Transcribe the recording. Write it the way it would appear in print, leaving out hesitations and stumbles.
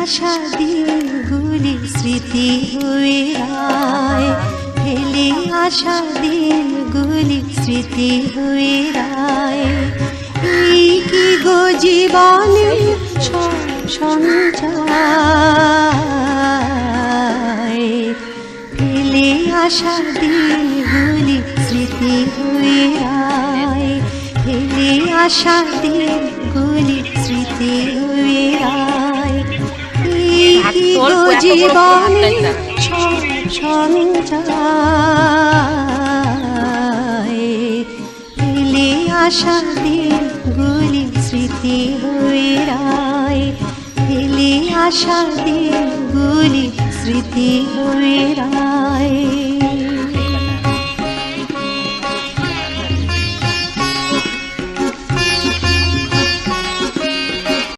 আসা দিনগুলি স্মৃতি হয়ে রায়, ফেলে আসা দিনগুলি স্মৃতি হয়ে রায়। এই কি গো জীবনে সব সঞ্চয়, ফেলে আসা দিনগুলি স্মৃতি হয়ে রায়, ফেলে আসা দিনগুলি স্মৃতি হয়ে রায়। এই কি গো জীবনে সব সঞ্চয়, ফেলে আসা দিনগুলি স্মৃতি হয়ে রায়, ফেলে আসা দিনগুলি স্মৃতি হয়ে রায়।